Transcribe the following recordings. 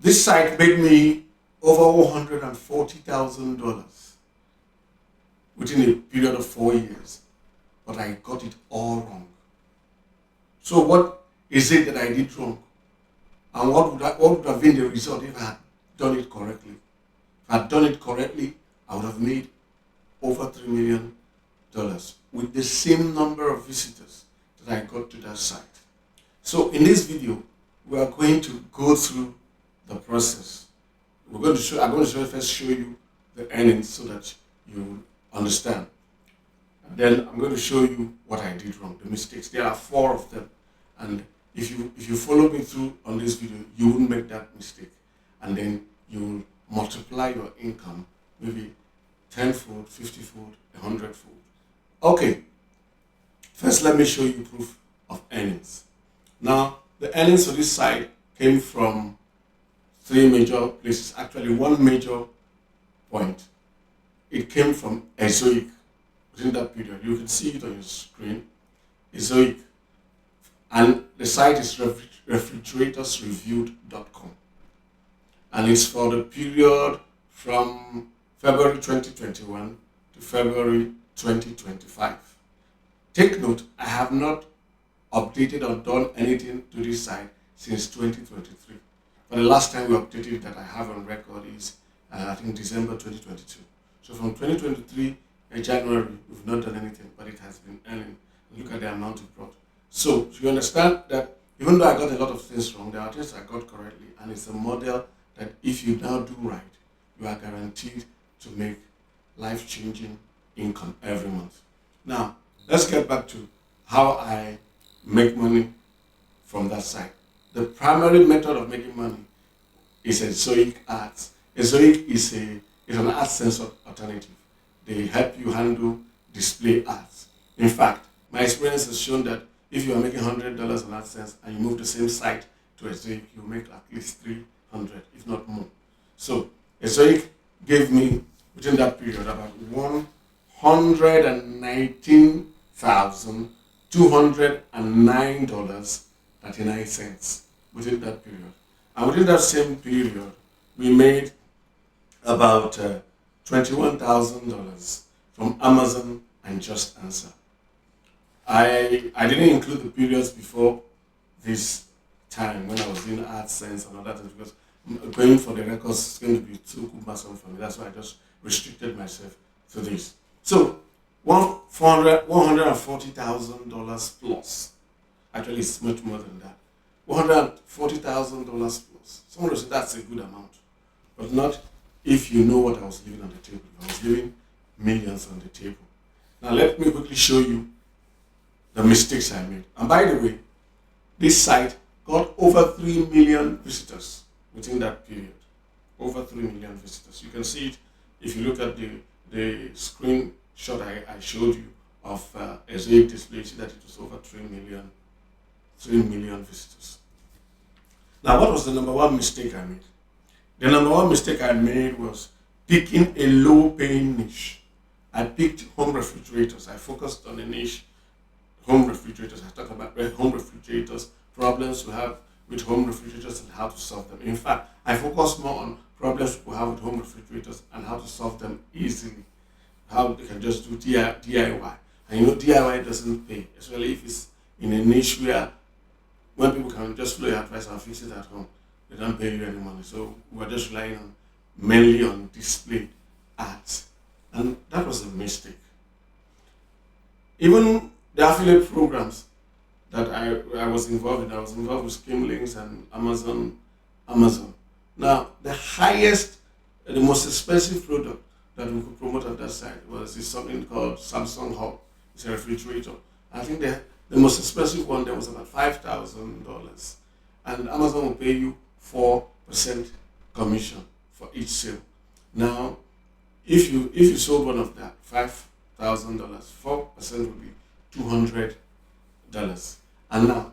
This site made me over $140,000 within a period of 4 years, but I got it all wrong. So what is it that I did wrong? And what would have been the result if I had done it correctly? If I had done it correctly, I would have made over $3 million with the same number of visitors that I got to that site. So in this video, we are going to go through the process. I'm going to first show you the earnings so that you understand. And then I'm going to show you what I did wrong, the mistakes. There are 4 of them. And if you follow me through on this video, you won't make that mistake. And then you will multiply your income, maybe 10-fold, 50-fold, 100-fold. Okay, first let me show you proof of earnings. Now, the earnings for this site came from 3 major places, actually 1 major point. It came from Ezoic within that period. You can see it on your screen, Ezoic. And the site is refrigeratorsreviewed.com. And it's for the period from February 2021 to February 2025. Take note, I have not updated or done anything to this site since 2023. But the last time we updated that I have on record is, I think, December 2022. So from 2023, January, we've not done anything, but it has been earning. Look at the amount it brought. So you understand that even though I got a lot of things wrong, there are things I got correctly, and it's a model that if you now do right, you are guaranteed to make life-changing income every month. Now, let's get back to how I make money from that site. The primary method of making money is Ezoic Ads. Ezoic is an AdSense alternative. They help you handle display ads. In fact, my experience has shown that if you are making $100 on AdSense and you move the same site to Ezoic, you make at least 300, if not more. So Ezoic gave me, within that period, about $119,209.39 within that period. And within that same period, we made about $21,000 from Amazon and Just Answer. I didn't include the periods before this time when I was doing AdSense and all that, because going for the records is going to be too cumbersome for me. That's why I just restricted myself to this. So $140,000 plus. Actually, it's much more than that. $140,000 plus. Someone will say that's a good amount, but not if you know what I was leaving on the table. I was leaving millions on the table. Now let me quickly show you the mistakes I made. And by the way, this site got over 3 million visitors within that period. Over 3 million visitors. You can see it if you look at the screenshot I showed you of Ezoic display. You see that it was over 3 million visitors. Now, what was the number 1 mistake I made? The number 1 mistake I made was picking a low-paying niche. I picked home refrigerators. I focused on a niche, home refrigerators. I talked about home refrigerators, problems we have with home refrigerators and how to solve them. In fact, I focused more on problems we have with home refrigerators and how to solve them easily. How they can just do DIY. And you know, DIY doesn't pay, especially if it's in a niche where when people can just follow your advice and fix it at home, they don't pay you any money. So we're just relying mainly on display ads. And that was a mistake. Even the affiliate programs that I was involved in, I was involved with Scheme Links and Amazon. Now, the highest, the most expensive product that we could promote on that site was something called Samsung Hub. It's a refrigerator. I think the most expensive one there was about $5,000, and Amazon will pay you 4% commission for each sale. Now, if you sold one of that, $5,000, 4% would be $200. And now,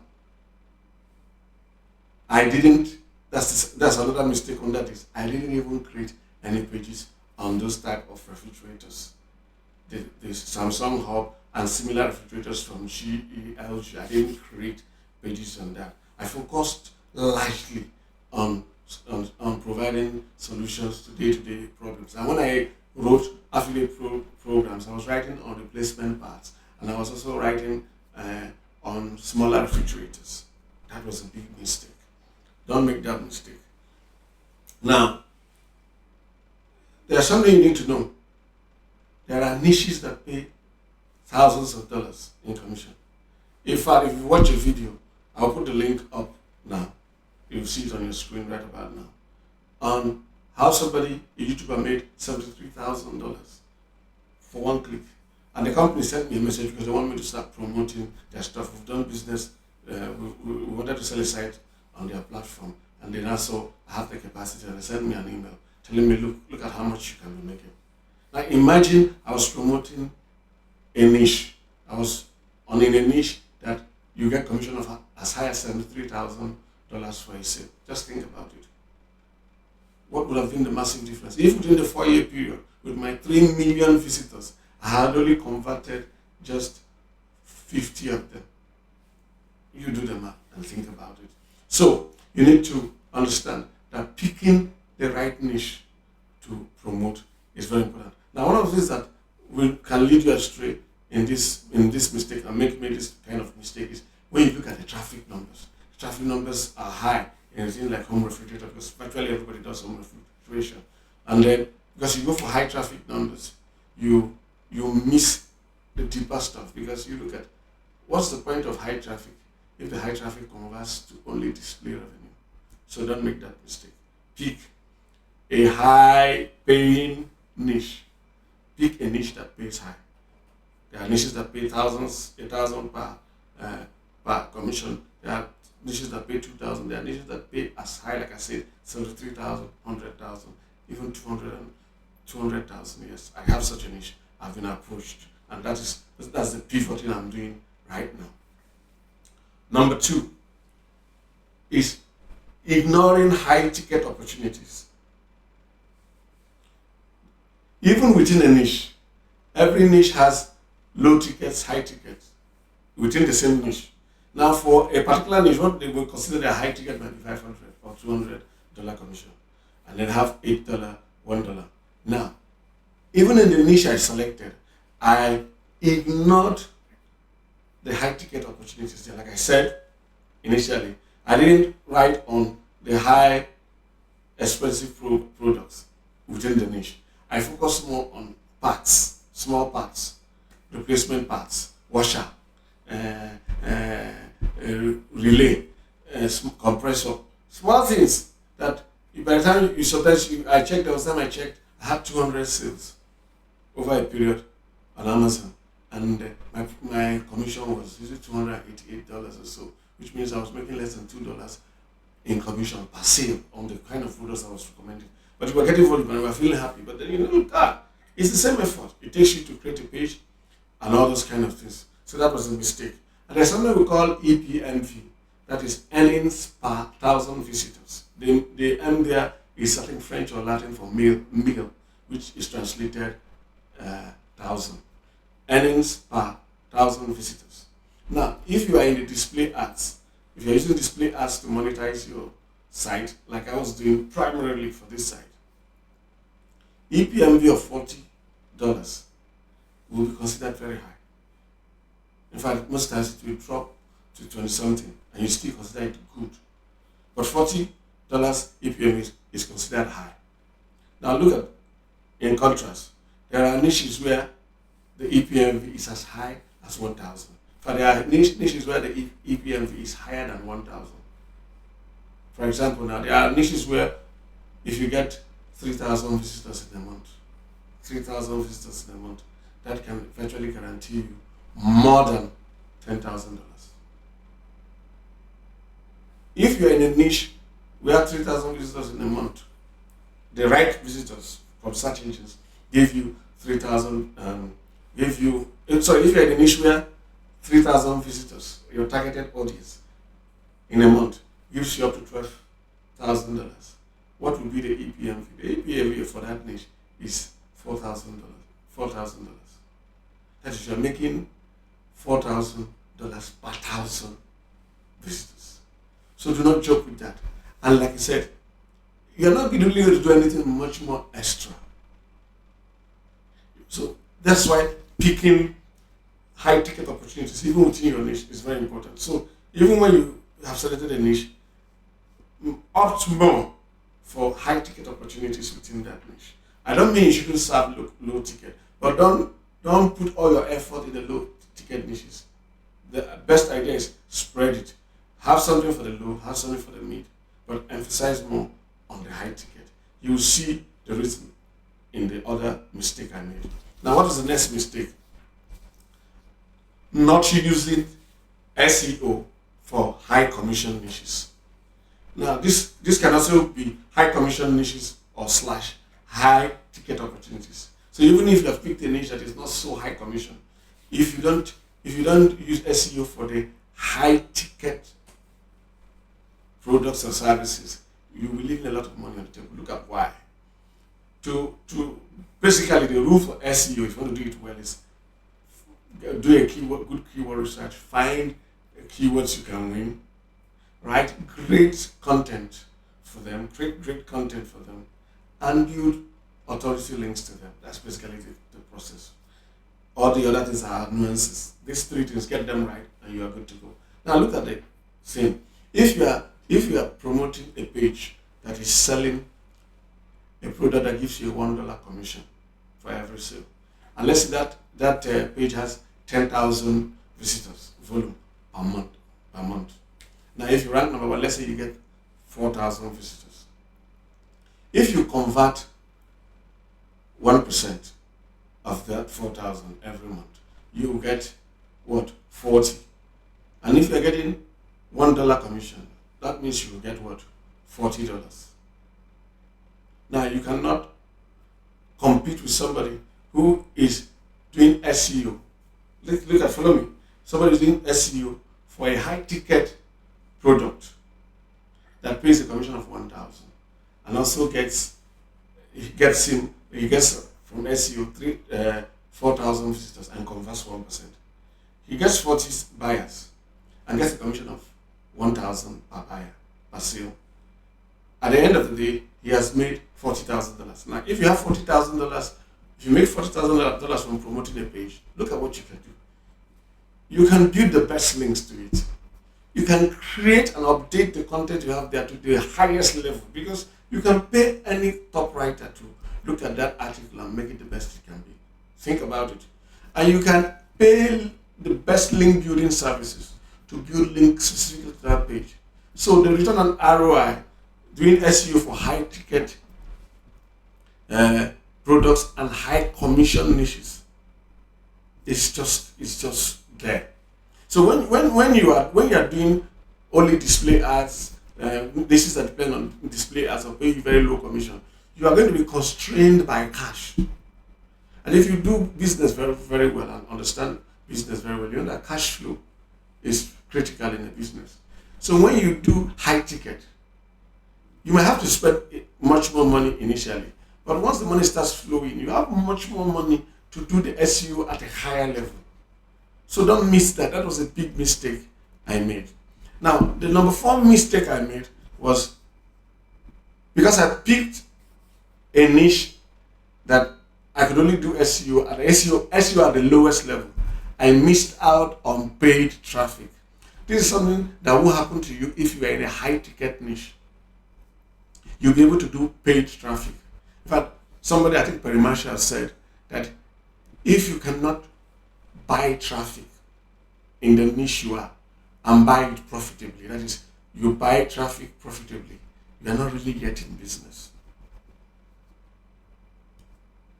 I didn't. That's another mistake on that is I didn't even create any pages on those type of refrigerators. The Samsung Hub and similar refrigerators from GE, LG. I didn't create pages on that. I focused largely on providing solutions to day-to-day problems. And when I wrote affiliate programs, I was writing on replacement parts, and I was also writing on smaller refrigerators. That was a big mistake. Don't make that mistake. Now, there's something you need to know. There are niches that pay thousands of dollars in commission. In fact, if you watch a video, I'll put the link up now. You'll see it on your screen right about now. On how somebody, a YouTuber, made $73,000 for one click. And the company sent me a message because they want me to start promoting their stuff. We've done business. We wanted to sell a site on their platform. And then also I have the capacity, and they sent me an email telling me, look at how much you can be making. Now imagine I was promoting a niche. I was in a niche that you get commission of as high as $73,000 for a sale. Just think about it. What would have been the massive difference? If within the 4-year period, with my 3 million visitors, I had only converted just 50 of them. You do the math and think about it. So you need to understand that picking the right niche to promote is very important. Now, one of the things that can lead you astray in this mistake and make this kind of mistake is when you look at the traffic numbers. The traffic numbers are high in things like home refrigerator, because virtually everybody does home refrigeration. And then because you go for high traffic numbers, you miss the deeper stuff, because you look at what's the point of high traffic if the high traffic converts to only display revenue. So don't make that mistake. Pick a high paying niche. Pick a niche that pays high. There are niches that pay thousands, 1,000 per commission. There are niches that pay 2,000. There are niches that pay as high, like I said, 73,000, 100,000, even 200,000. Yes, I have such a niche. I've been approached, and that's the pivoting I'm doing right now. Number 2 is ignoring high ticket opportunities. Even within a niche, every niche has low tickets, high tickets within the same niche. Now, for a particular niche, what they will consider a high ticket might be $500 or $200 commission, and then have $8, $1. Now, even in the niche I selected, I ignored the high ticket opportunities there. Like I said initially, I didn't write on the high expensive products within the niche. I focus more on parts, small parts, replacement parts, washer, relay, compressor, small things that by the time you sometimes I checked, there was time I checked, I had 200 sales over a period on Amazon, and my commission was usually $288 or so, which means I was making less than $2 in commission per sale on the kind of products I was recommending. But we were getting volume and we were feeling happy. But then it's the same effort. It takes you to create a page and all those kind of things. So that was a mistake. And there's something we call EPMV, that is earnings per 1,000 visitors. The M there is something French or Latin for meal, which is translated 1,000. Earnings per 1,000 visitors. Now, if you are in the display ads, if you're using display ads to monetize your site, like I was doing primarily for this site, EPMV of $40 will be considered very high. In fact, most times it will drop to 20 something and you still consider it good. But $40 EPMV is considered high. Now look at, in contrast, there are niches where the EPMV is as high as 1,000. But there are niches where the EPMV is higher than 1,000. For example, now there are niches where if you get 3,000 visitors in a month, that can eventually guarantee you more than $10,000. If you're in a niche where 3,000 visitors in a month, the right visitors from search engines give you 3,000. If you're in a niche where 3,000 visitors, your targeted audience, in a month gives you up to $12,000. What will be the EPMV? The EPMV for that niche is $4,000. That is, you're making $4,000 per 1,000 visitors. So do not joke with that. And like I said, you're not going to be able to do anything much more extra. So that's why picking high ticket opportunities, even within your niche, is very important. So even when you have selected a niche, opt more for high ticket opportunities within that niche. I don't mean you shouldn't serve low ticket, but don't put all your effort in the low ticket niches. The best idea is spread it. Have something for the low, have something for the mid, but emphasize more on the high ticket. You will see the reason in the other mistake I made. Now, what is the next mistake? Not using SEO for high commission niches. Now, this can also be high commission niches or slash high ticket opportunities. So even if you have picked a niche that is not so high commission, if you don't use SEO for the high ticket products or services, you will leave a lot of money on the table. Look at why. To basically, the rule for SEO, if you want to do it well, is do a good keyword research, find keywords you can win, write great content for them, create great content for them, and build authority links to them. That's basically the process. All the other things are nuances. These three things, get them right, and you are good to go. Now look at the same. If you are promoting a page that is selling a product that gives you a $1 commission for every sale, and let's say that page has 10,000 visitors volume per month. Now, if you rank number one, let's say you get 4,000 visitors. If you convert 1% of that 4,000 every month, you will get what? 40. And if you're getting $1 commission, that means you will get what? $40. Now, you cannot compete with somebody who is doing SEO. Follow me. Somebody is doing SEO for a high ticket product that pays a commission of 1,000 and also gets from SEO 4,000 visitors and converts 1%. He gets 40 buyers and gets a commission of 1,000 per buyer per sale. At the end of the day, he has made $40,000. Now, if you have $40,000, if you make $40,000 from promoting a page, look at what you can do. You can build the best links to it. You can create and update the content you have there to the highest level, because you can pay any top writer to look at that article and make it the best it can be. Think about it. And you can pay the best link building services to build links specifically to that page. So the return on ROI doing SEO for high ticket products and high commission niches, it's just there. So when you are doing only display ads, niches that depend on display ads or pay very low commission, you are going to be constrained by cash. And if you do business very, very well and understand business very well, you know that cash flow is critical in a business. So when you do high ticket, you might have to spend much more money initially. But once the money starts flowing, you have much more money to do the SEO at a higher level. So don't miss that. That was a big mistake I made. Now, the number 4 mistake I made was because I picked a niche that I could only do SEO at the lowest level. I missed out on paid traffic. This is something that will happen to you if you are in a high ticket niche. You'll be able to do paid traffic. In fact, somebody, I think Perry Marshall, said that if you cannot buy traffic in the niche you are and buy it profitably, that is, you buy traffic profitably, you are not really yet in business.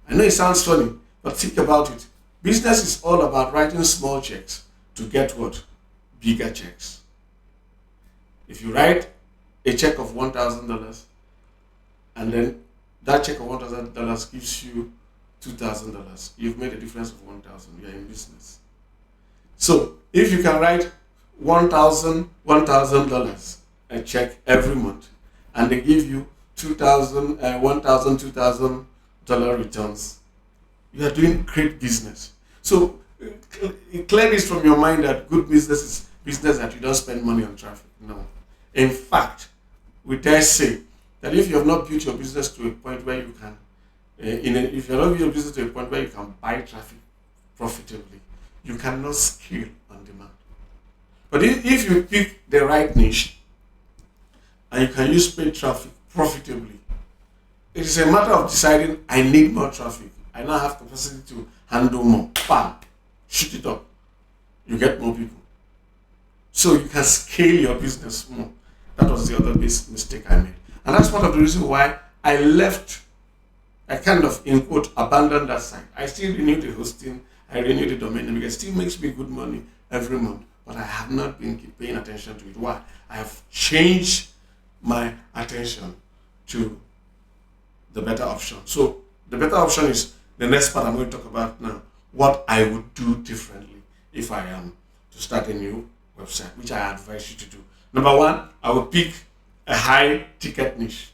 I know it sounds funny, but think about it. Business is all about writing small checks to get what? Bigger checks. If you write a check of $1,000 and then that check of $1,000 gives you $2,000, you've made a difference of $1,000. You're in business. So if you can write $1,000 a check every month, and they give you $1,000, $2,000 returns, you are doing great business. So clear this from your mind that good business is business that you don't spend money on traffic. No. In fact, we dare say that if you have not built your business to a point where you can, if you have not built your business to a point where you can buy traffic profitably, you cannot scale on demand. But if you pick the right niche and you can use paid traffic profitably, it is a matter of deciding, I need more traffic. I now have capacity to handle more. Bam! Shoot it up. You get more people. So you can scale your business more. That was the other mistake I made. And that's part of the reason why I left. I kind of, in quote, abandoned that site. I still renew the hosting. I renew the domain name. It still makes me good money every month. But I have not been paying attention to it. Why? I have changed my attention to the better option. So the better option is the next part I'm going to talk about now. What I would do differently if I am to start a new website, which I advise you to do. Number one, I will pick a high ticket niche.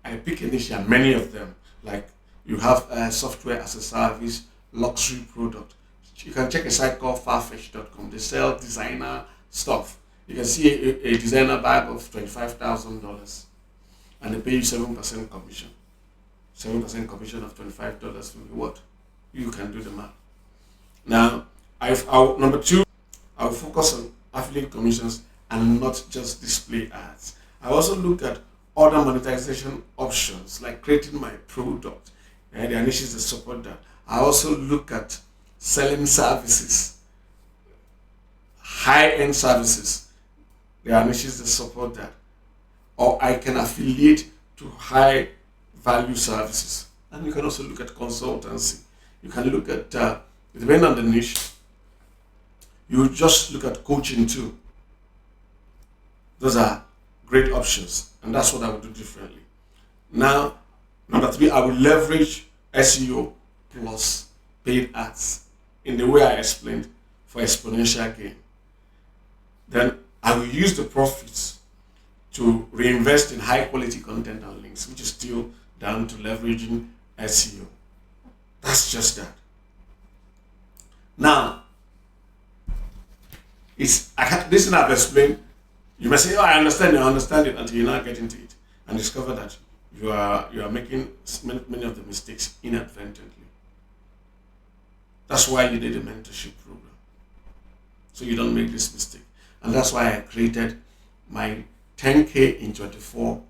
I pick a niche, and many of them, like you have a software as a service, luxury product. You can check a site called farfetch.com. They sell designer stuff. You can see a designer bag of $25,000 and they pay you 7% commission. 7% commission of $25 will be what? You can do the math. Now, number two, I'll focus on affiliate commissions and not just display ads. I also look at other monetization options like creating my product and the niches that support that. I also look at selling services, high-end services. There are niches that support that. Or I can affiliate to high-value services. And you can also look at consultancy. You can look at, depending on the niche, you just look at coaching too. Those are great options, and that's what I would do differently. Now, number three, I will leverage SEO plus paid ads in the way I explained for exponential gain. Then I will use the profits to reinvest in high quality content and links, which is still down to leveraging SEO. That's just that. Now, this thing I've explained, you may say, oh, I understand it, until you now get into it and discover that you are making many of the mistakes inadvertently. That's why you need a mentorship program, so you don't make this mistake. And that's why I created my 10K in 24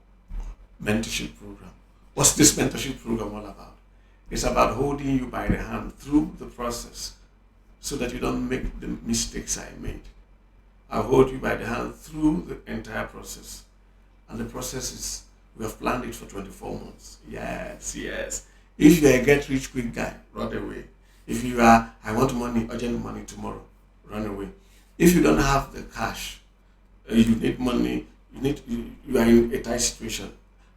mentorship program. What's this mentorship program all about? It's about holding you by the hand through the process so that you don't make the mistakes I made. I'll hold you by the hand through the entire process. And the process is, we have planned it for 24 months. Yes. If you're a get rich quick guy, run away. If you are, I want money, urgent money tomorrow, run away. If you don't have the cash, you need money, you are in a tight situation.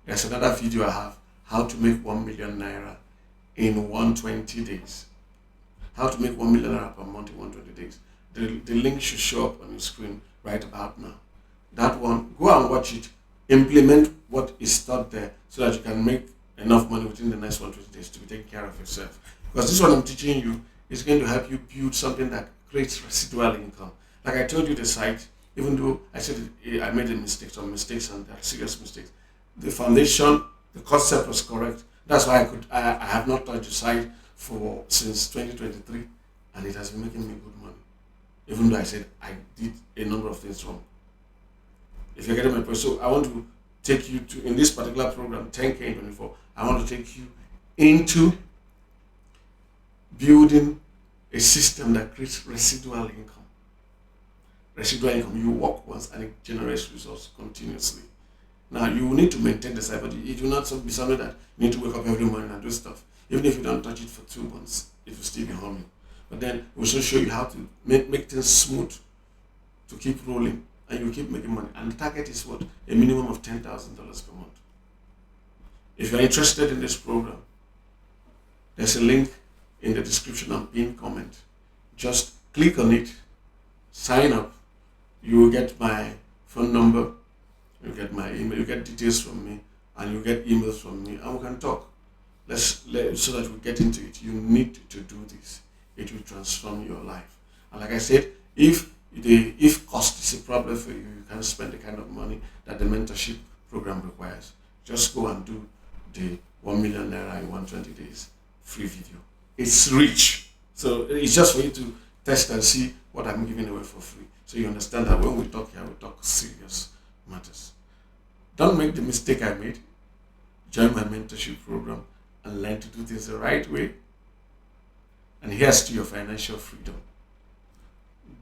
There's another video I have, how to make 1 million naira in 120 days. How to make 1 million naira per month in 120 days. The link should show up on your screen right about now. That one, go and watch it. Implement what is taught there so that you can make enough money within the next 120 days to be taking care of yourself. Because this one I'm teaching you is going to help you build something that creates residual income. Like I told you, the site, even though I said I made some mistakes and they're serious mistakes, the foundation, the concept was correct. That's why I have not touched the site since 2023, and it has been making me good money. Even though I said I did a number of things wrong. If you're getting my point, so I want to take you to, in this particular program, 10K in 24, I want to take you into building a system that creates residual income. Residual income, you work once and it generates results continuously. Now, you will need to maintain the site, but it will not be something that you need to wake up every morning and do stuff. Even if you don't touch it for 2 months, it will still be humming. But then we'll also show you how to make things smooth, to keep rolling, and you keep making money. And the target is what? A minimum of $10,000 per month. If you're interested in this program, there's a link in the description and pinned comment. Just click on it, sign up. You will get my phone number, you get my email, you get details from me, and you get emails from me, and we can talk. So that we get into it. You need to do this. It will transform your life. And like I said, if cost is a problem for you, you can spend the kind of money that the mentorship program requires. Just go and do the 1 million naira in 120 days free video. It's rich. So it's just for you to test and see what I'm giving away for free. So you understand that when we talk here, we talk serious matters. Don't make the mistake I made. Join my mentorship program and learn to do things the right way. And here's to your financial freedom.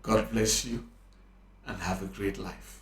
God bless you and have a great life.